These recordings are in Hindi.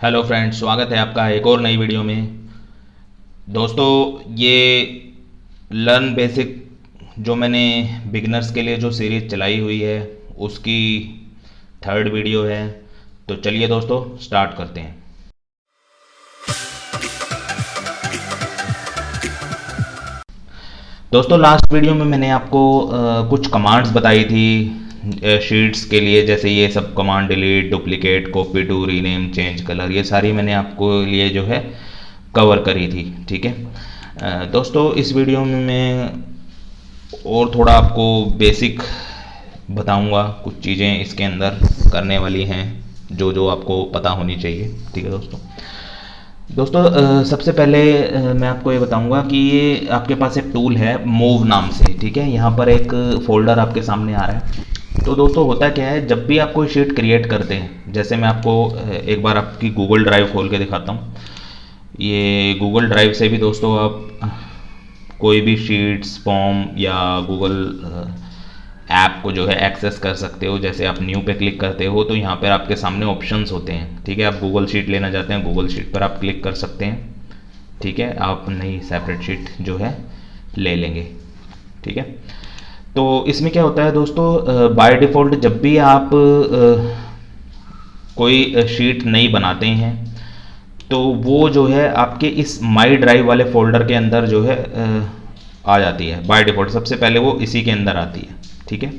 हेलो फ्रेंड्स, स्वागत है आपका एक और नई वीडियो में। दोस्तों, ये लर्न बेसिक जो मैंने बिगनर्स के लिए जो सीरीज़ चलाई हुई है उसकी थर्ड वीडियो है। तो चलिए दोस्तों, स्टार्ट करते हैं। दोस्तों, लास्ट वीडियो में मैंने आपको कुछ कमांड्स बताई थी शीट्स के लिए, जैसे ये सब command delete, duplicate, copy to, rename, change colour, ये सारी मैंने आपको लिए जो है कवर करी थी। ठीक है दोस्तों, इस वीडियो में मैं और थोड़ा आपको बेसिक बताऊंगा। कुछ चीज़ें इसके अंदर करने वाली हैं जो जो आपको पता होनी चाहिए। ठीक है दोस्तों, सबसे पहले मैं आपको ये बताऊंगा कि ये आपके पास एक टूल है मूव नाम से। ठीक है, यहाँ पर एक फोल्डर आपके सामने आ रहा है। तो दोस्तों, होता क्या है, जब भी आप कोई शीट क्रिएट करते हैं, जैसे मैं आपको एक बार आपकी गूगल ड्राइव खोल के दिखाता हूँ। ये गूगल ड्राइव से भी दोस्तों आप कोई भी शीट्स, फॉर्म या गूगल ऐप को जो है एक्सेस कर सकते हो। जैसे आप न्यू पे क्लिक करते हो तो यहाँ पर आपके सामने ऑप्शंस होते हैं। ठीक है, आप गूगल शीट लेना चाहते हैं, गूगल शीट पर आप क्लिक कर सकते हैं। ठीक है, आप नई सेपरेट शीट जो है ले लेंगे। ठीक है, तो इसमें क्या होता है दोस्तों, बाय डिफ़ॉल्ट जब भी आप कोई शीट नई बनाते हैं तो वो जो है आपके इस माई ड्राइव वाले फोल्डर के अंदर जो है आ जाती है। बाय डिफ़ॉल्ट सबसे पहले वो इसी के अंदर आती है। ठीक है,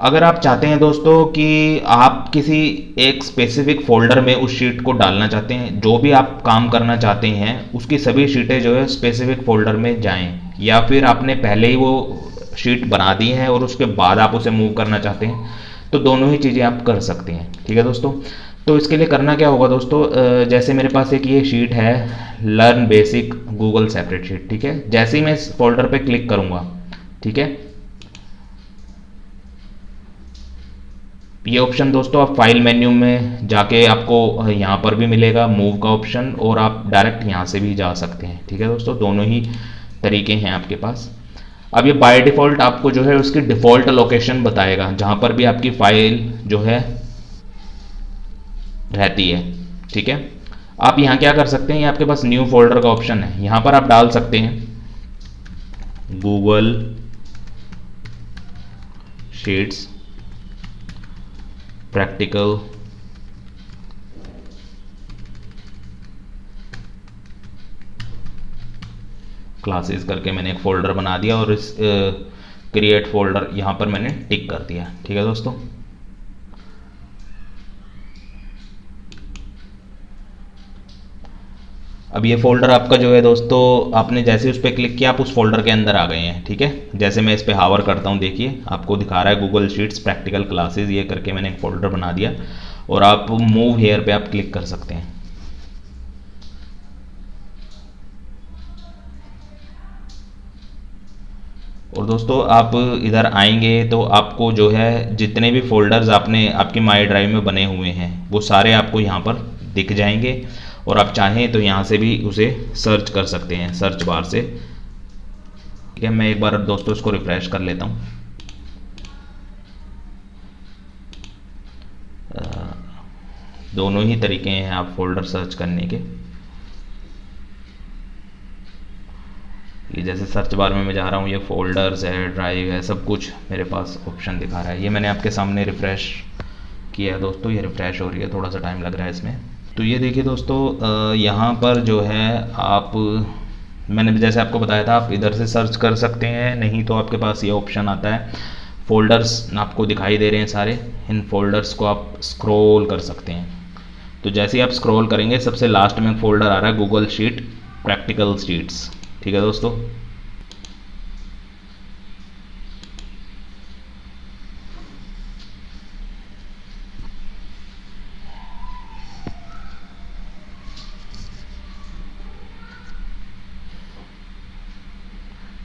अगर आप चाहते हैं दोस्तों कि आप किसी एक स्पेसिफिक फोल्डर में उस शीट को डालना चाहते हैं, जो भी आप काम करना चाहते हैं उसकी सभी शीटें जो है स्पेसिफिक फोल्डर में जाएं, या फिर आपने पहले ही वो शीट बना दी है और उसके बाद आप उसे मूव करना चाहते हैं, तो दोनों ही चीज़ें आप कर सकते हैं। ठीक है दोस्तों, तो इसके लिए करना क्या होगा दोस्तों, जैसे मेरे पास एक ये शीट है learn basic Google separate sheet. ठीक है, जैसे ही मैं इस फोल्डर पे क्लिक करूँगा, ठीक है, ये ऑप्शन दोस्तों आप फाइल मेन्यू में जाके आपको यहाँ पर भी मिलेगा मूव का ऑप्शन, और आप डायरेक्ट यहाँ से भी जा सकते हैं। ठीक है दोस्तों, दोनों ही तरीके हैं आपके पास। अब ये बाय डिफ़ॉल्ट आपको जो है उसकी डिफ़ॉल्ट लोकेशन बताएगा जहाँ पर भी आपकी फाइल जो है रहती है। ठीक है, आप यहाँ क्या कर सकते हैं, ये आपके पास न्यू फोल्डर का ऑप्शन है, यहाँ पर आप डाल सकते हैं गूगल शीट्स प्रैक्टिकल क्लासेस करके मैंने एक फ़ोल्डर बना दिया और इस क्रिएट फोल्डर यहाँ पर मैंने टिक कर दिया। ठीक है दोस्तों, अब ये फोल्डर आपका जो है दोस्तों, आपने जैसे उस पर क्लिक किया आप उस फोल्डर के अंदर आ गए हैं। ठीक है, जैसे मैं इस पर हावर करता हूँ, देखिए आपको दिखा रहा है गूगल शीट्स प्रैक्टिकल क्लासेस, ये करके मैंने एक फोल्डर बना दिया, और आप मूव हेयर पे आप क्लिक कर सकते हैं। और दोस्तों, आप इधर आएंगे तो आपको जो है जितने भी फोल्डर्स आपने आपकी माई ड्राइव में बने हुए हैं वो सारे आपको यहाँ पर दिख जाएंगे, और आप चाहें तो यहाँ से भी उसे सर्च कर सकते हैं सर्च बार से। ठीक है, मैं एक बार दोस्तों इसको रिफ्रेश कर लेता हूँ। दोनों ही तरीके हैं आप फोल्डर सर्च करने के। ये जैसे सर्च बार में मैं जा रहा हूँ, ये फोल्डर्स है, ड्राइव है, सब कुछ मेरे पास ऑप्शन दिखा रहा है। ये मैंने आपके सामने रिफ़्रेश किया है दोस्तों, ये रिफ़्रेश हो रही है, थोड़ा सा टाइम लग रहा है इसमें। तो ये देखिए दोस्तों, यहाँ पर जो है आप, मैंने जैसे आपको बताया था, आप इधर से सर्च कर सकते हैं, नहीं तो आपके पास ये ऑप्शन आता है फोल्डर्स आपको दिखाई दे रहे हैं सारे, इन फोल्डर्स को आप स्क्रॉल कर सकते हैं। तो जैसे ही आप स्क्रॉल करेंगे सबसे लास्ट में फोल्डर आ रहा है गूगल शीट प्रैक्टिकल शीट्स। ठीक है दोस्तों,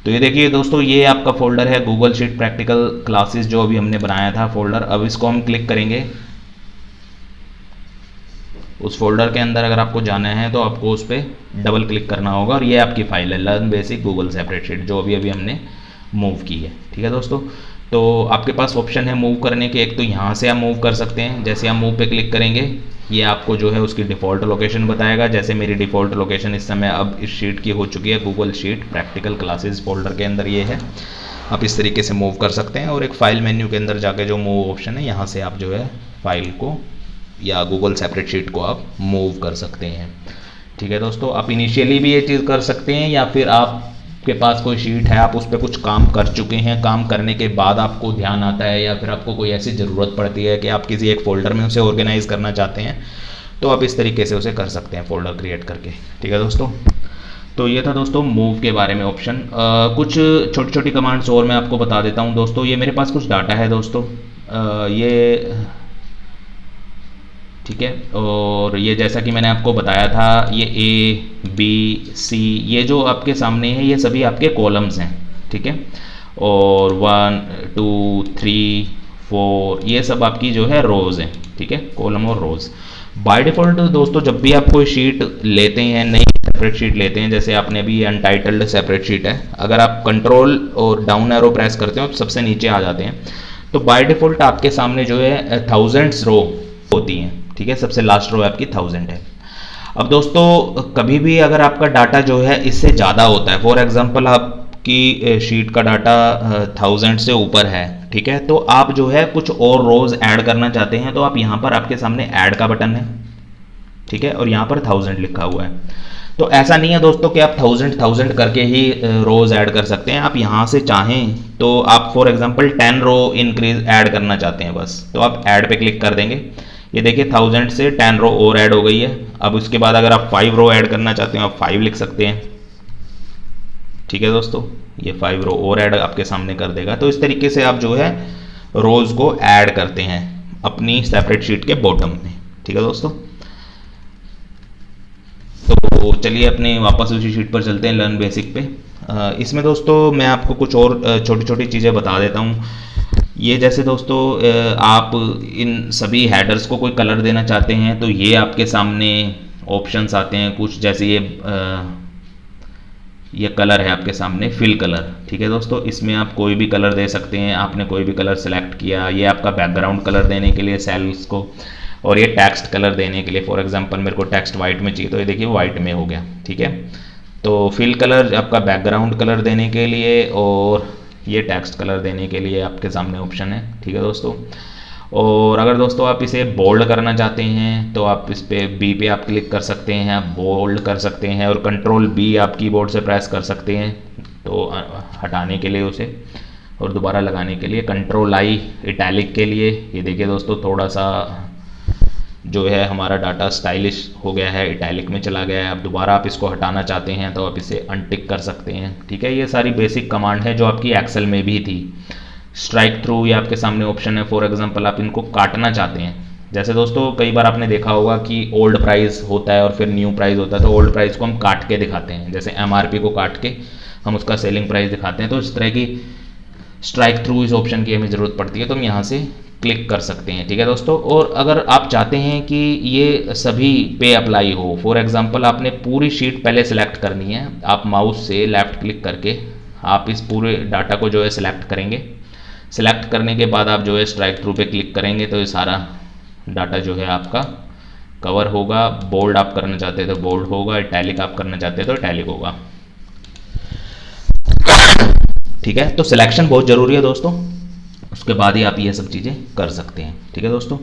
तो ये देखिए दोस्तों, ये आपका फोल्डर है गूगल शीट प्रैक्टिकल क्लासेस जो अभी हमने बनाया था फोल्डर। अब इसको हम क्लिक करेंगे, उस फोल्डर के अंदर अगर आपको जाना है तो आपको उस पर डबल क्लिक करना होगा, और ये आपकी फाइल है learn basic Google separate sheet जो अभी अभी हमने मूव की है। ठीक है दोस्तों, तो आपके पास ऑप्शन है मूव करने के। एक तो यहाँ से आप मूव कर सकते हैं, जैसे आप मूव पे क्लिक करेंगे ये आपको जो है उसकी डिफ़ॉल्ट लोकेशन बताएगा। जैसे मेरी डिफ़ॉल्ट लोकेशन इस समय अब इस शीट की हो चुकी है, Google sheet practical classes folder के अंदर ये है। आप इस तरीके से मूव कर सकते हैं और एक फ़ाइल मेन्यू के अंदर जाके जो मूव ऑप्शन है, यहाँ से आप जो है फाइल को या गूगल सेपरेट शीट को आप मूव कर सकते हैं। ठीक है दोस्तों, आप इनिशियली भी ये चीज़ कर सकते हैं, या फिर आपके पास कोई शीट है, आप उस पर कुछ काम कर चुके हैं, काम करने के बाद आपको ध्यान आता है या फिर आपको कोई ऐसी ज़रूरत पड़ती है कि आप किसी एक फ़ोल्डर में उसे ऑर्गेनाइज़ करना चाहते हैं, तो आप इस तरीके से उसे कर सकते हैं फ़ोल्डर क्रिएट करके। ठीक है दोस्तों, तो ये था दोस्तों मूव के बारे में ऑप्शन। कुछ छोटी छोटी कमांड्स और मैं आपको बता देता हूँ दोस्तों। ये मेरे पास कुछ डाटा है दोस्तों, ये ठीक है, और ये जैसा कि मैंने आपको बताया था, ये ए बी सी ये जो आपके सामने है ये सभी आपके कॉलम्स हैं। ठीक है, और 1 2 3 4 ये सब आपकी जो है रोज़ हैं। ठीक है, कॉलम और रोज़। बाय डिफ़ॉल्ट दोस्तों जब भी आप कोई शीट लेते हैं, नई सेपरेट शीट लेते हैं, जैसे आपने अभी अनटाइटल्ड सेपरेट शीट है, अगर आप कंट्रोल और डाउन एरो प्रेस करते हो तो सबसे नीचे आ जाते हैं, तो बाय डिफ़ॉल्ट आपके सामने जो है थाउजेंड्स रो होती हैं। ठीक है, सबसे लास्ट रो आपकी 1000 है। अब दोस्तों कभी भी अगर आपका डाटा जो है इससे ज़्यादा होता है, फॉर एग्जांपल आपकी शीट का डाटा 1000 से ऊपर है, ठीक है, तो आप जो है कुछ और रोज ऐड करना चाहते हैं, तो आप यहाँ पर आपके सामने ऐड का बटन है। ठीक है, और यहाँ पर 1000 लिखा हुआ है। तो ऐसा नहीं है दोस्तों कि आप 1000 करके ही रोज ऐड कर सकते हैं। आप यहाँ से चाहें तो आप for example 10 row increase add करना चाहते हैं बस, तो आप ऐड पे क्लिक कर देंगे। ये देखिए 1000 से 10 रो और ऐड हो गई है। अब उसके बाद अगर आप 5 रो ऐड करना चाहते हैं आप 5 लिख सकते हैं। ठीक है दोस्तों, ये 5 रो और ऐड आपके सामने कर देगा। तो इस तरीके से आप जो है रोज को ऐड करते हैं अपनी सेपरेट शीट के बॉटम में। ठीक है दोस्तों, तो चलिए अपने वापस उसी शीट पर चलते हैं, लर्न बेसिक पे। इसमें दोस्तों मैं आपको कुछ और छोटी छोटी चीज़ें बता देता हूँ। ये जैसे दोस्तों आप इन सभी हेडर्स को कोई कलर देना चाहते हैं तो ये आपके सामने ऑप्शंस आते हैं कुछ, जैसे ये कलर है आपके सामने, फिल कलर। ठीक है दोस्तों, इसमें आप कोई भी कलर दे सकते हैं। आपने कोई भी कलर सेलेक्ट किया, ये आपका बैकग्राउंड कलर देने के लिए सेल्स को, और ये टेक्स्ट कलर देने के लिए। फॉर एग्जांपल मेरे को टेक्स्ट वाइट में चाहिए तो ये देखिए वाइट में हो गया। ठीक है, तो फिल कलर आपका बैकग्राउंड कलर देने के लिए, और ये टेक्स्ट कलर देने के लिए आपके सामने ऑप्शन है। ठीक है दोस्तों, और अगर दोस्तों आप इसे बोल्ड करना चाहते हैं तो आप इस पे बी पे आप क्लिक कर सकते हैं, आप बोल्ड कर सकते हैं, और कंट्रोल बी आप कीबोर्ड से प्रेस कर सकते हैं तो हटाने के लिए उसे, और दोबारा लगाने के लिए कंट्रोल आई इटैलिक के लिए। ये देखिए दोस्तों थोड़ा सा जो है हमारा डाटा स्टाइलिश हो गया है, इटैलिक में चला गया है। अब दोबारा आप इसको हटाना चाहते हैं तो आप इसे अनटिक कर सकते हैं। ठीक है, ये सारी बेसिक कमांड है जो आपकी एक्सेल में भी थी। स्ट्राइक थ्रू ये आपके सामने ऑप्शन है। फॉर एग्जांपल आप इनको काटना चाहते हैं, जैसे दोस्तों कई बार आपने देखा होगा कि ओल्ड प्राइस होता है और फिर न्यू प्राइस होता है, तो ओल्ड प्राइस को हम काट के दिखाते हैं, जैसे एमआरपी को काट के हम उसका सेलिंग प्राइस दिखाते हैं। तो इस तरह की स्ट्राइक थ्रू इस ऑप्शन की हमें ज़रूरत पड़ती है, तो हम यहाँ से क्लिक कर सकते हैं। ठीक है दोस्तों, और अगर आप चाहते हैं कि ये सभी पे अप्लाई हो, फॉर एग्जांपल आपने पूरी शीट पहले सेलेक्ट करनी है, आप माउस से लेफ्ट क्लिक करके आप इस पूरे डाटा को जो है सिलेक्ट करेंगे। सेलेक्ट करने के बाद आप जो है स्ट्राइक थ्रू पे क्लिक करेंगे तो ये सारा डाटा जो है आपका कवर होगा। बोल्ड आप करना चाहते हैं तो बोल्ड होगा, इटैलिक आप करना चाहते हैं तो इटैलिक होगा। ठीक है, तो सिलेक्शन बहुत ज़रूरी है दोस्तों, उसके बाद ही आप ये सब चीज़ें कर सकते हैं। ठीक है दोस्तों,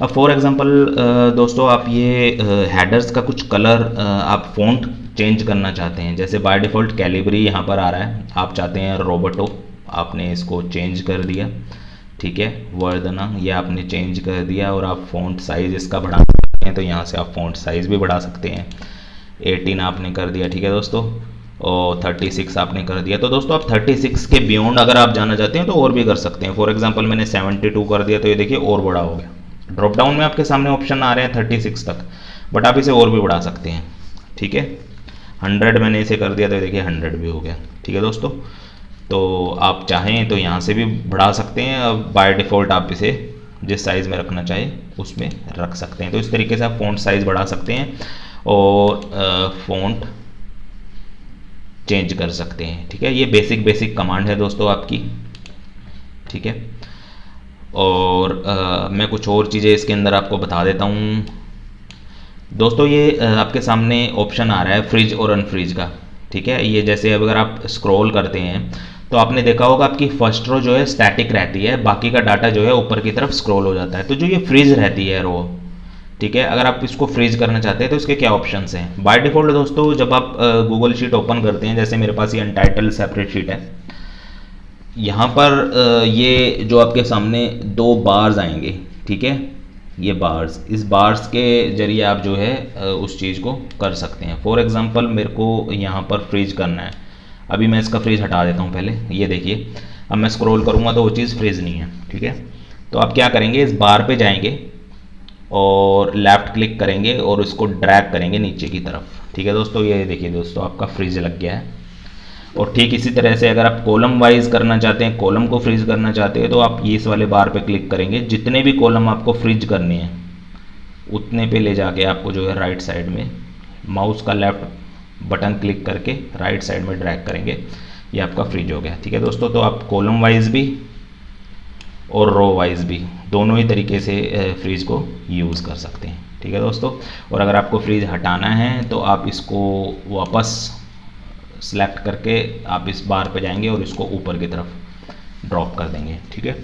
अब फॉर एग्जांपल दोस्तों आप ये हेडर्स का कुछ कलर आप फ़ॉन्ट चेंज करना चाहते हैं, जैसे बाय डिफ़ॉल्ट कैलिबरी यहाँ पर आ रहा है, आप चाहते हैं रोबोटो, आपने इसको चेंज कर दिया। ठीक है, वर्धना ये आपने चेंज कर दिया, और आप फ़ॉन्ट साइज़ इसका बढ़ा सकते हैं, तो यहाँ से आप फ़ॉन्ट साइज़ भी बढ़ा सकते हैं। 18 आपने कर दिया। ठीक है दोस्तों, और 36 आपने कर दिया। तो दोस्तों आप 36 के बियॉन्ड अगर आप जाना चाहते हैं तो और भी कर सकते हैं। फॉर एग्जांपल मैंने 72 कर दिया, तो ये देखिए और बड़ा हो गया। ड्रॉप डाउन में आपके सामने ऑप्शन आ रहे हैं 36 तक, बट आप इसे और भी बढ़ा सकते हैं। ठीक है, 100 मैंने इसे कर दिया, तो ये देखिए 100 भी हो गया। ठीक है दोस्तों, तो आप चाहें तो यहाँ से भी बढ़ा सकते हैं। अब बाय डिफ़ॉल्ट आप इसे जिस साइज़ में रखना चाहें उसमें रख सकते हैं। तो इस तरीके से आप फ़ॉन्ट साइज़ बढ़ा सकते हैं और फ़ॉन्ट चेंज कर सकते हैं। ठीक है, ये बेसिक कमांड है दोस्तों आपकी। ठीक है, और मैं कुछ और चीज़ें इसके अंदर आपको बता देता हूँ। दोस्तों ये आपके सामने ऑप्शन आ रहा है फ्रिज और अनफ्रिज का, ठीक है। ये जैसे अगर आप स्क्रॉल करते हैं तो आपने देखा होगा आपकी फर्स्ट रो जो है स्टैटिक रहती है, बाकी का डाटा जो है ऊपर की तरफ स्क्रॉल हो जाता है। तो जो ये फ्रीज रहती है रो, ठीक है, अगर आप इसको फ्रीज करना चाहते हैं तो इसके क्या ऑप्शंस हैं। बाय डिफॉल्ट दोस्तों जब आप गूगल शीट ओपन करते हैं, जैसे मेरे पास ये अनटाइटल्ड सेपरेट शीट है, यहाँ पर ये जो आपके सामने दो बार्स आएंगे, ठीक है, ये बार्स, इस बार्स के जरिए आप जो है उस चीज़ को कर सकते हैं। फॉर एग्जांपल मेरे को यहाँ पर फ्रीज करना है, अभी मैं इसका फ्रीज हटा देता हूँ पहले, ये देखिए अब मैं स्क्रॉल करूँगा तो वो चीज़ फ्रीज नहीं है, ठीक है। तो आप क्या करेंगे, इस बार पे जाएंगे और लेफ़्ट क्लिक करेंगे और इसको ड्रैग करेंगे नीचे की तरफ, ठीक है दोस्तों। ये देखिए दोस्तों आपका फ्रीज लग गया है। और ठीक इसी तरह से अगर आप कॉलम वाइज करना चाहते हैं, कॉलम को फ्रीज करना चाहते हैं, तो आप ये इस वाले बार पे क्लिक करेंगे, जितने भी कॉलम आपको फ्रीज करने हैं उतने पे ले जाके आपको जो है राइट साइड में माउस का लेफ्ट बटन क्लिक करके राइट साइड में ड्रैग करेंगे, ये आपका फ्रीज हो गया, ठीक है दोस्तों। तो आप कॉलम वाइज भी और रो वाइज भी दोनों ही तरीके से फ्रीज को यूज़ कर सकते हैं, ठीक है दोस्तों। और अगर आपको फ्रीज हटाना है तो आप इसको वापस सेलेक्ट करके आप इस बार पे जाएंगे और इसको ऊपर की तरफ ड्रॉप कर देंगे, ठीक है।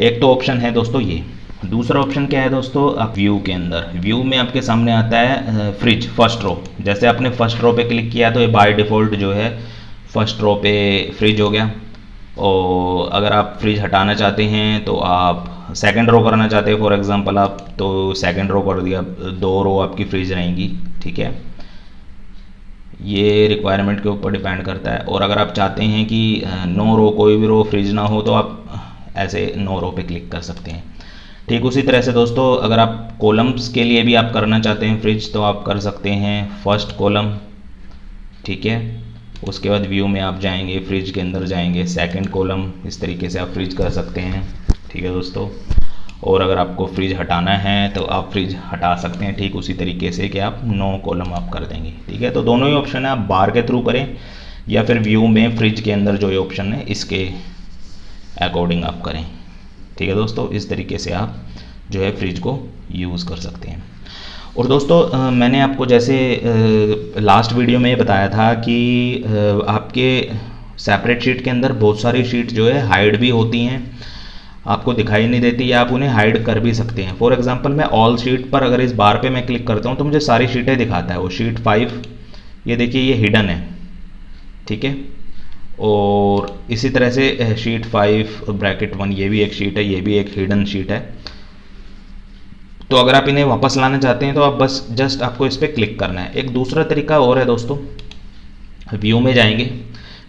एक तो ऑप्शन है दोस्तों ये। दूसरा ऑप्शन क्या है दोस्तों, आप व्यू के अंदर, व्यू में आपके सामने आता है फ्रिज फर्स्ट रो। जैसे आपने फर्स्ट रो पे क्लिक किया तो ये बाय डिफ़ॉल्ट जो है फर्स्ट रो पे फ्रिज हो गया। और अगर आप फ्रिज हटाना चाहते हैं तो आप सेकंड रो करना चाहते हैं फॉर एग्जांपल आप, तो सेकंड रो कर दिया, दो रो आपकी फ्रिज रहेंगी, ठीक है। ये रिक्वायरमेंट के ऊपर डिपेंड करता है। और अगर आप चाहते हैं कि नो रो, कोई भी रो फ्रिज ना हो, तो आप ऐसे नो रो पे क्लिक कर सकते हैं। ठीक उसी तरह से दोस्तों अगर आप कॉलम्स के लिए भी आप करना चाहते हैं फ्रिज, तो आप कर सकते हैं फर्स्ट कॉलम, ठीक है। उसके बाद व्यू में आप जाएंगे, फ्रिज के अंदर जाएंगे, सेकंड कॉलम, इस तरीके से आप फ्रिज कर सकते हैं, ठीक है दोस्तों। और अगर आपको फ्रिज हटाना है तो आप फ्रिज हटा सकते हैं ठीक उसी तरीके से कि आप नो कॉलम आप कर देंगे, ठीक है। तो दोनों ही ऑप्शन है, आप बार के थ्रू करें या फिर व्यू में फ्रिज के अंदर जो ये ऑप्शन है इसके अकॉर्डिंग आप करें, ठीक है दोस्तों। इस तरीके से आप जो है फ्रिज को यूज़ कर सकते हैं। और दोस्तों मैंने आपको जैसे लास्ट वीडियो में बताया था कि आपके सेपरेट शीट के अंदर बहुत सारी शीट जो है हाइड भी होती हैं, आपको दिखाई नहीं देती, या आप उन्हें हाइड कर भी सकते हैं। फॉर एग्जांपल मैं ऑल शीट पर अगर इस बार पे मैं क्लिक करता हूँ तो मुझे सारी शीटें दिखाता है। वो शीट 5 ये देखिए ये हिडन है, ठीक है। और इसी तरह से शीट 5 ब्रैकेट 1 ये भी एक शीट है, ये भी एक हिडन शीट है। तो अगर आप इन्हें वापस लाना चाहते हैं तो आप बस जस्ट आपको इस पर क्लिक करना है। एक दूसरा तरीका और है दोस्तों, व्यू में जाएंगे,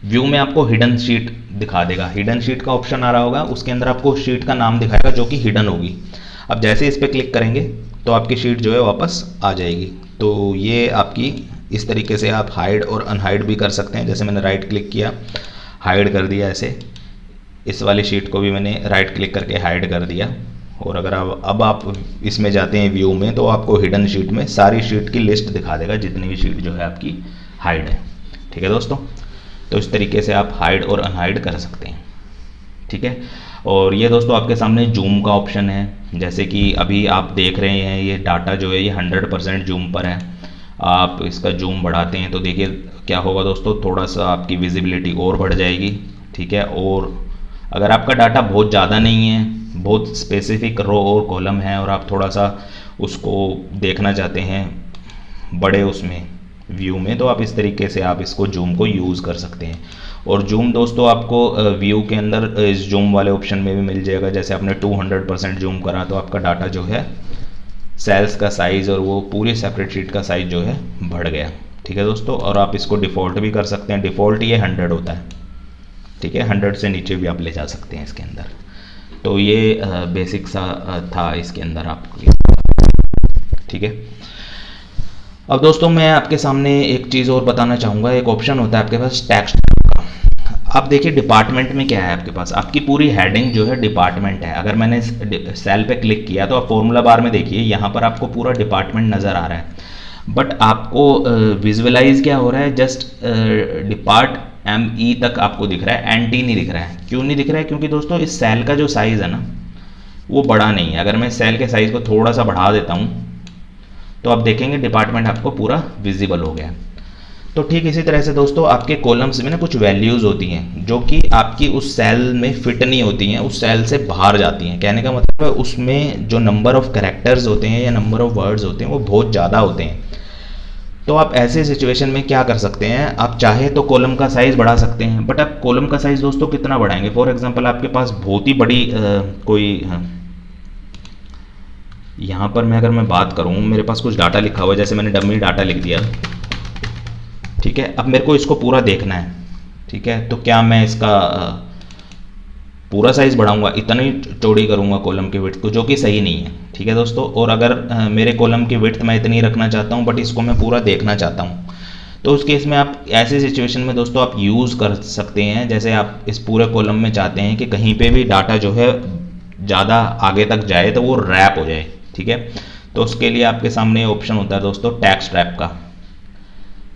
व्यू में आपको हिडन शीट दिखा देगा, हिडन शीट का ऑप्शन आ रहा होगा, उसके अंदर आपको शीट का नाम दिखाएगा जो कि हिडन होगी। अब जैसे इस पर क्लिक करेंगे तो आपकी शीट जो है वापस आ जाएगी। तो ये आपकी इस तरीके से आप हाइड और अनहाइड भी कर सकते हैं। जैसे मैंने राइट क्लिक किया, हाइड कर दिया, ऐसे इस वाली शीट को भी मैंने राइट क्लिक करके हाइड कर दिया। और अगर अब आप इसमें जाते हैं व्यू में तो आपको हिडन शीट में सारी शीट की लिस्ट दिखा देगा, जितनी भी शीट जो है आपकी हाइड है, ठीक है दोस्तों। तो इस तरीके से आप हाइड और अनहाइड कर सकते हैं, ठीक है। और ये दोस्तों आपके सामने जूम का ऑप्शन है, जैसे कि अभी आप देख रहे हैं ये डाटा जो है ये 100% जूम पर है। आप इसका जूम बढ़ाते हैं तो देखिए क्या होगा दोस्तों, थोड़ा सा आपकी विजिबिलिटी और बढ़ जाएगी, ठीक है। और अगर आपका डाटा बहुत ज़्यादा नहीं है, बहुत स्पेसिफिक रो और कॉलम है और आप थोड़ा सा उसको देखना चाहते हैं बड़े उसमें व्यू में, तो आप इस तरीके से आप इसको जूम को यूज़ कर सकते हैं। और जूम दोस्तों आपको व्यू के अंदर इस जूम वाले ऑप्शन में भी मिल जाएगा। जैसे आपने 200% जूम करा तो आपका डाटा जो है सेल्स का साइज़ और वो पूरी सेपरेट शीट का साइज़ जो है बढ़ गया, ठीक है दोस्तों। और आप इसको डिफ़ॉल्ट भी कर सकते हैं, डिफ़ॉल्ट ये 100 होता है, ठीक है। 100 से नीचे भी आप ले जा सकते हैं इसके अंदर। तो ये बेसिक सा था इसके अंदर आपके, ठीक है। अब दोस्तों मैं आपके सामने एक चीज़ और बताना चाहूँगा। एक ऑप्शन होता है आपके पास टेक्स्ट का। आप देखिए डिपार्टमेंट में क्या है आपके पास, आपकी पूरी हेडिंग जो है डिपार्टमेंट है। अगर मैंने सेल पे क्लिक किया तो आप फॉर्मूला बार में देखिए यहाँ पर आपको पूरा डिपार्टमेंट नज़र आ रहा है। बट आपको विजुअलाइज क्या हो रहा है, जस्ट डिपार्ट ME तक आपको दिख रहा है, NT नहीं दिख रहा है। क्यों नहीं दिख रहा है, क्योंकि दोस्तों इस सेल का जो साइज़ है ना वो बड़ा नहीं है। अगर मैं सेल के साइज़ को थोड़ा सा बढ़ा देता हूँ तो आप देखेंगे डिपार्टमेंट आपको पूरा विजिबल हो गया। तो ठीक इसी तरह से दोस्तों आपके कॉलम्स में ना कुछ वैल्यूज़ होती हैं जो कि आपकी उस सेल में फिट नहीं होती हैं, उस सेल से बाहर जाती हैं। कहने का मतलब है उसमें जो नंबर ऑफ कैरेक्टर्स होते हैं या नंबर ऑफ वर्ड्स होते हैं वो बहुत ज़्यादा होते हैं। तो आप ऐसे सिचुएशन में क्या कर सकते हैं, आप चाहे तो कॉलम का साइज़ बढ़ा सकते हैं, बट आप कॉलम का साइज़ दोस्तों कितना बढ़ाएंगे। फॉर एग्जांपल आपके पास बहुत ही बड़ी यहाँ पर अगर मैं बात करूँ, मेरे पास कुछ डाटा लिखा हुआ है, जैसे मैंने डमी डाटा लिख दिया, ठीक है। अब मेरे को इसको पूरा देखना है, ठीक है। तो क्या मैं इसका पूरा साइज़ बढ़ाऊंगा, इतना ही चौड़ी करूंगा कॉलम की विड्थ को, जो कि सही नहीं है, ठीक है दोस्तों। और अगर मेरे कॉलम की विड्थ मैं इतनी रखना चाहता हूं बट इसको मैं पूरा देखना चाहता हूं, तो उस केस में आप ऐसे सिचुएशन में दोस्तों आप यूज़ कर सकते हैं, जैसे आप इस पूरे कॉलम में चाहते हैं कि कहीं पे भी डाटा जो है ज़्यादा आगे तक जाए तो वो रैप हो जाए, ठीक है। तो उसके लिए आपके सामने ऑप्शन होता है दोस्तों टेक्स्ट रैप का,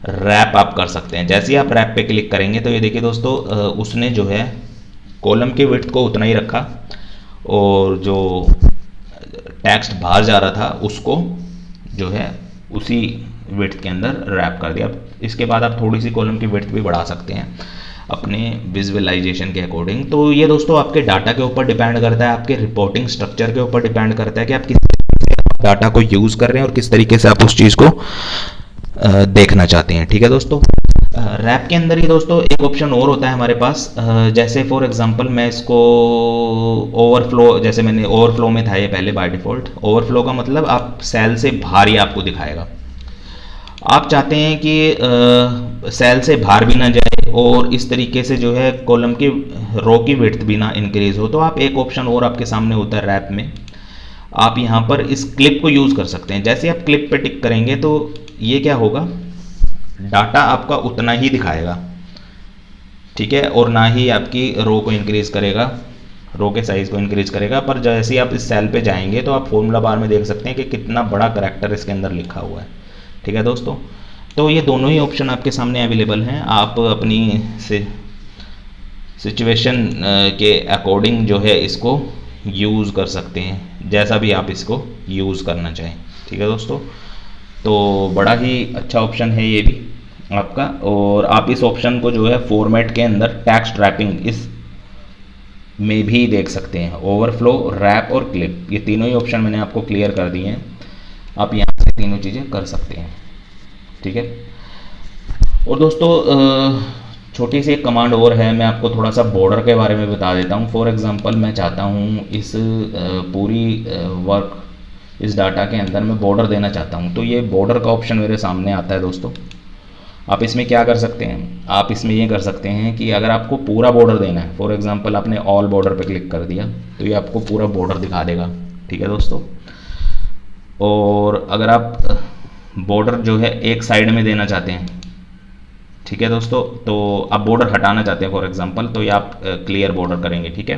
रैप आप कर सकते हैं। जैसे ही आप रैप पे क्लिक करेंगे तो ये देखिए दोस्तों उसने जो है कॉलम के विड्थ को उतना ही रखा और जो टेक्स्ट बाहर जा रहा था उसको जो है उसी विड्थ के अंदर रैप कर दिया। इसके बाद आप थोड़ी सी कॉलम की विड्थ भी बढ़ा सकते हैं अपने विजुअलाइजेशन के अकॉर्डिंग। तो ये दोस्तों आपके डाटा के ऊपर डिपेंड करता है, आपके रिपोर्टिंग स्ट्रक्चर के ऊपर डिपेंड करता है कि आप किस तरीके से डाटा को यूज़ कर रहे हैं और किस तरीके से आप उस चीज़ को देखना चाहते हैं, ठीक है दोस्तों। रैप के अंदर ही दोस्तों एक ऑप्शन और होता है हमारे पास, जैसे फॉर एग्जांपल मैं इसको ओवरफ्लो, जैसे मैंने ओवरफ्लो में था ये पहले बाय डिफ़ॉल्ट। ओवरफ्लो का मतलब आप सेल से बाहर ही आपको दिखाएगा। आप चाहते हैं कि सेल से बाहर भी ना जाए और इस तरीके से जो है कॉलम की रो की विड्थ भी ना इंक्रीज हो, तो आप एक ऑप्शन और आपके सामने होता है रैप में, आप यहाँ पर इस क्लिप को यूज़ कर सकते हैं। जैसे आप क्लिप पे टिक करेंगे तो ये क्या होगा, डाटा आपका उतना ही दिखाएगा, ठीक है, और ना ही आपकी रो को इंक्रीज करेगा, रो के साइज़ को इंक्रीज करेगा। पर जैसे ही आप इस सेल पे जाएंगे तो आप फॉर्मूला बार में देख सकते हैं कि कितना बड़ा करैक्टर इसके अंदर लिखा हुआ है, ठीक है दोस्तों। तो ये दोनों ही ऑप्शन आपके सामने अवेलेबल हैं, आप अपनी सिचुएशन के अकॉर्डिंग जो है इसको यूज़ कर सकते हैं, जैसा भी आप इसको यूज़ करना चाहें, ठीक है दोस्तों। तो बड़ा ही अच्छा ऑप्शन है ये भी आपका, और आप इस ऑप्शन को जो है फॉर्मेट के अंदर टेक्स्ट रैपिंग इस में भी देख सकते हैं। ओवरफ्लो, रैप और क्लिप, ये तीनों ही ऑप्शन मैंने आपको क्लियर कर दिए हैं, आप यहाँ से तीनों चीज़ें कर सकते हैं, ठीक है। और दोस्तों छोटी सी एक कमांड और है, मैं आपको थोड़ा सा बॉर्डर के बारे में बता देता हूँ। फॉर एग्जांपल मैं चाहता हूँ इस पूरी वर्क, इस डाटा के अंदर मैं बॉर्डर देना चाहता हूँ, तो ये बॉर्डर का ऑप्शन मेरे सामने आता है दोस्तों। आप इसमें क्या कर सकते हैं, आप इसमें ये कर सकते हैं कि अगर आपको पूरा बॉर्डर देना है, फॉर एग्जांपल आपने ऑल बॉर्डर पे क्लिक कर दिया तो ये आपको पूरा बॉर्डर दिखा देगा, ठीक है दोस्तों। और अगर आप बॉर्डर जो है एक साइड में देना चाहते हैं, ठीक है दोस्तों, तो आप बॉर्डर हटाना चाहते हैं फॉर एग्जांपल, तो ये आप क्लियर बॉर्डर करेंगे, ठीक है।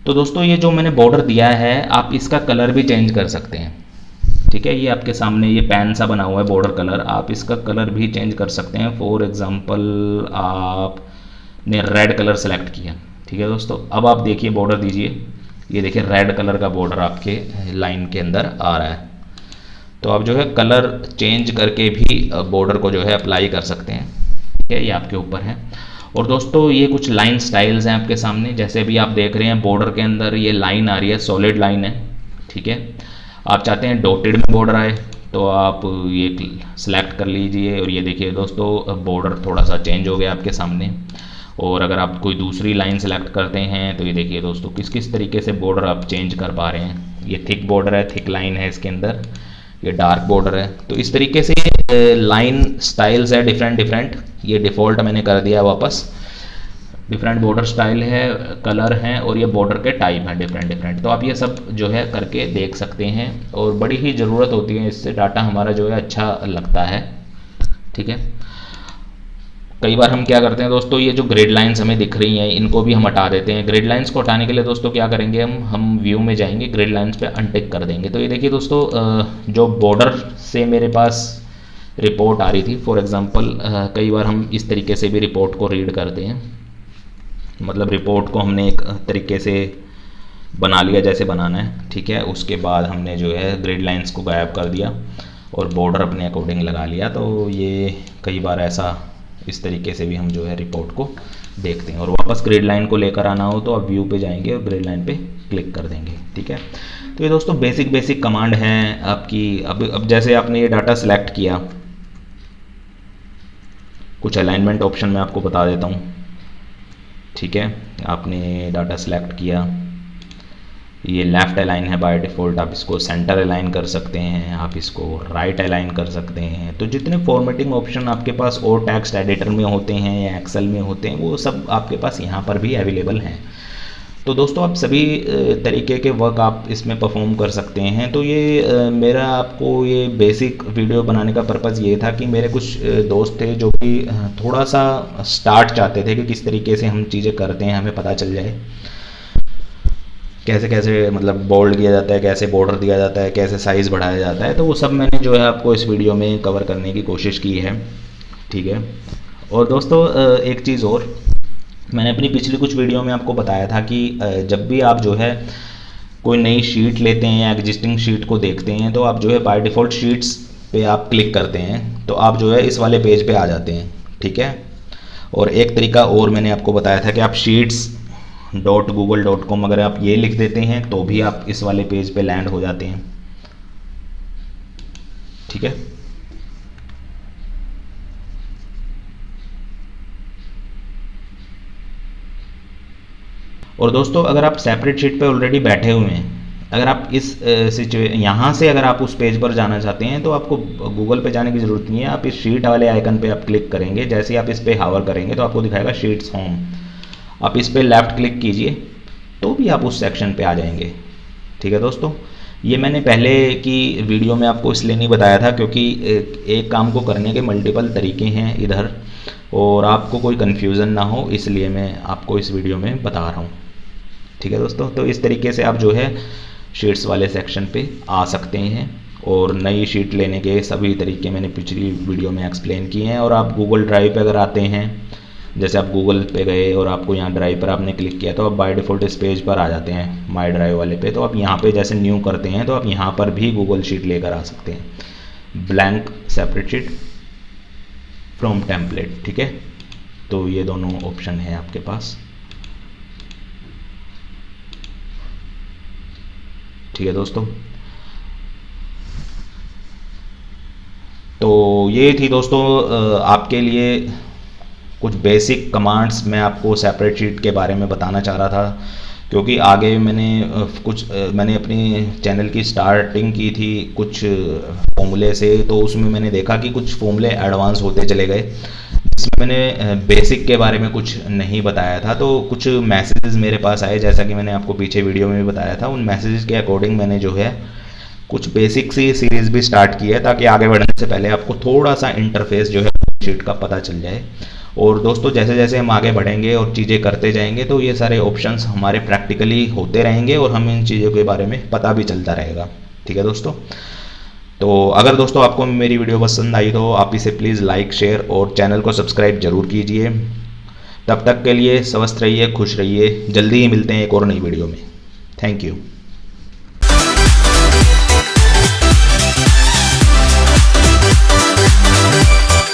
तो दोस्तों ये जो मैंने बॉर्डर दिया है आप इसका कलर भी चेंज कर सकते हैं, ठीक है। ये आपके सामने ये पैन सा बना हुआ है बॉर्डर कलर, आप इसका कलर भी चेंज कर सकते हैं। फॉर एग्जांपल आपने रेड कलर सेलेक्ट किया, ठीक है दोस्तों। अब आप देखिए बॉर्डर दीजिए, ये देखिए रेड कलर का बॉर्डर आपके लाइन के अंदर आ रहा है। तो आप जो है कलर चेंज करके भी बॉर्डर को जो है अप्लाई कर सकते हैं, ठीक है, ये आपके ऊपर है। और दोस्तों ये कुछ लाइन स्टाइल्स हैं आपके सामने, जैसे भी आप देख रहे हैं बॉर्डर के अंदर ये लाइन आ रही है, सॉलिड लाइन है, ठीक है। आप चाहते हैं डॉटेड में बॉर्डर आए तो आप ये सिलेक्ट कर लीजिए, और ये देखिए दोस्तों बॉर्डर थोड़ा सा चेंज हो गया आपके सामने। और अगर आप कोई दूसरी लाइन सेलेक्ट करते हैं तो ये देखिए दोस्तों किस किस तरीके से बॉर्डर आप चेंज कर पा रहे हैं। ये थिक बॉर्डर है, थिक लाइन है इसके अंदर, ये डार्क बॉर्डर है। तो इस तरीके से लाइन स्टाइल्स है डिफरेंट डिफरेंट, ये डिफ़ॉल्ट मैंने कर दिया वापस। डिफरेंट बॉर्डर स्टाइल है, कलर हैं, और ये बॉर्डर के टाइप हैं डिफरेंट डिफरेंट। तो आप ये सब जो है करके देख सकते हैं, और बड़ी ही ज़रूरत होती है, इससे डाटा हमारा जो है अच्छा लगता है, ठीक है। कई बार हम क्या करते हैं दोस्तों, ये जो ग्रिड लाइंस हमें दिख रही हैं इनको भी हम हटा देते हैं। ग्रिड लाइंस को हटाने के लिए दोस्तों क्या करेंगे, हम व्यू में जाएंगे, ग्रिड लाइंस पे अनटिक कर देंगे। तो ये देखिए दोस्तों जो बॉर्डर से मेरे पास रिपोर्ट आ रही थी, फॉर एग्जांपल कई बार हम इस तरीके से भी रिपोर्ट को रीड करते हैं, मतलब रिपोर्ट को हमने एक तरीके से बना लिया जैसे बनाना है, ठीक है। उसके बाद हमने जो है ग्रिड लाइंस को गायब कर दिया, और बॉर्डर अपने अकॉर्डिंग लगा लिया। तो ये कई बार ऐसा इस तरीके से भी हम जो है रिपोर्ट को देखते हैं। और वापस ग्रिड लाइन को लेकर आना हो तो आप व्यू पे जाएंगे और ग्रिड लाइन पे क्लिक कर देंगे, ठीक है। तो ये दोस्तों बेसिक कमांड हैं आपकी। अब जैसे आपने ये डाटा सेलेक्ट किया, कुछ अलाइनमेंट ऑप्शन मैं आपको बता देता हूँ, ठीक है। आपने डाटा सेलेक्ट किया, ये लेफ़्ट अलाइन है बाय डिफ़ॉल्ट, आप इसको सेंटर अलाइन कर सकते हैं, आप इसको राइट अलाइन कर सकते हैं। तो जितने फॉर्मेटिंग ऑप्शन आपके पास और टेक्स्ट एडिटर में होते हैं या एक्सेल में होते हैं वो सब आपके पास यहाँ पर भी अवेलेबल हैं। तो दोस्तों आप सभी तरीके के वर्क आप इसमें परफॉर्म कर सकते हैं। तो ये मेरा आपको ये बेसिक वीडियो बनाने का पर्पज़ ये था कि मेरे कुछ दोस्त थे जो कि थोड़ा सा स्टार्ट चाहते थे कि किस तरीके से हम चीज़ें करते हैं, हमें पता चल जाए कैसे कैसे मतलब बोल्ड किया जाता है, कैसे बॉर्डर दिया जाता है, कैसे साइज़ बढ़ाया जाता है। तो वो सब मैंने जो है आपको इस वीडियो में कवर करने की कोशिश की है, ठीक है। और दोस्तों एक चीज़ और, मैंने अपनी पिछली कुछ वीडियो में आपको बताया था कि जब भी आप जो है कोई नई शीट लेते हैं या एग्जिस्टिंग शीट को देखते हैं तो आप जो है बाय डिफ़ॉल्ट शीट्स पे आप क्लिक करते हैं तो आप जो है इस वाले पेज पे आ जाते हैं, ठीक है। और एक तरीका और मैंने आपको बताया था कि आप sheets.google.com अगर आप ये लिख देते हैं तो भी आप इस वाले पेज पे लैंड हो जाते हैं, ठीक है। और दोस्तों अगर आप सेपरेट शीट पे ऑलरेडी बैठे हुए हैं, अगर आप इस यहाँ से अगर आप उस पेज पर जाना चाहते हैं तो आपको गूगल पे जाने की ज़रूरत नहीं है। आप इस शीट वाले आइकन पे आप क्लिक करेंगे, जैसे ही आप इस पे हावर करेंगे तो आपको दिखाएगा शीट्स होम। आप इस पे लेफ़्ट क्लिक कीजिए तो भी आप उस सेक्शन पे आ जाएंगे, ठीक है दोस्तों। ये मैंने पहले की वीडियो में आपको इसलिए नहीं बताया था क्योंकि एक काम को करने के मल्टीपल तरीके हैं इधर और आपको कोई कन्फ्यूज़न ना हो, इसलिए मैं आपको इस वीडियो में बता रहा हूँ, ठीक है दोस्तों। तो इस तरीके से आप जो है शीट्स वाले सेक्शन पे आ सकते हैं और नई शीट लेने के सभी तरीके मैंने पिछली वीडियो में एक्सप्लेन किए हैं। और आप गूगल ड्राइव पे अगर आते हैं, जैसे आप गूगल पे गए और आपको यहाँ ड्राइव पर आपने क्लिक किया तो आप बाय डिफ़ॉल्ट इस पेज पर आ जाते हैं माई ड्राइव वाले पे। तो आप यहाँ पे जैसे न्यू करते हैं तो आप यहाँ पर भी गूगल शीट लेकर आ सकते हैं, blank separate sheet from template, ठीक है। तो ये दोनों ऑप्शन हैं आपके पास, ठीक है दोस्तों। तो ये थी दोस्तों आपके लिए कुछ बेसिक कमांड्स मैं आपको सेपरेट शीट के बारे में बताना चाह रहा था क्योंकि आगे मैंने अपनी चैनल की स्टार्टिंग की थी कुछ फॉर्मूले से, तो उसमें मैंने देखा कि कुछ फॉर्मूले एडवांस होते चले गए जिसमें मैंने बेसिक के बारे में कुछ नहीं बताया था। तो कुछ मैसेजेस मेरे पास आए, जैसा कि मैंने आपको पीछे वीडियो में भी बताया था। उन मैसेजेस के अकॉर्डिंग मैंने जो है कुछ बेसिक सी सीरीज़ भी स्टार्ट की है ताकि आगे बढ़ने से पहले आपको थोड़ा सा इंटरफेस जो है शीट का पता चल जाए। और दोस्तों जैसे जैसे हम आगे बढ़ेंगे और चीज़ें करते जाएंगे तो ये सारे ऑप्शंस हमारे प्रैक्टिकली होते रहेंगे और हमें इन चीज़ों के बारे में पता भी चलता रहेगा, ठीक है दोस्तों। तो अगर दोस्तों आपको मेरी वीडियो पसंद आई तो आप इसे प्लीज़ लाइक, शेयर और चैनल को सब्सक्राइब जरूर कीजिए। तब तक के लिए स्वस्थ रहिए, खुश रहिए। जल्दी ही मिलते हैं एक और नई वीडियो में। Thank you.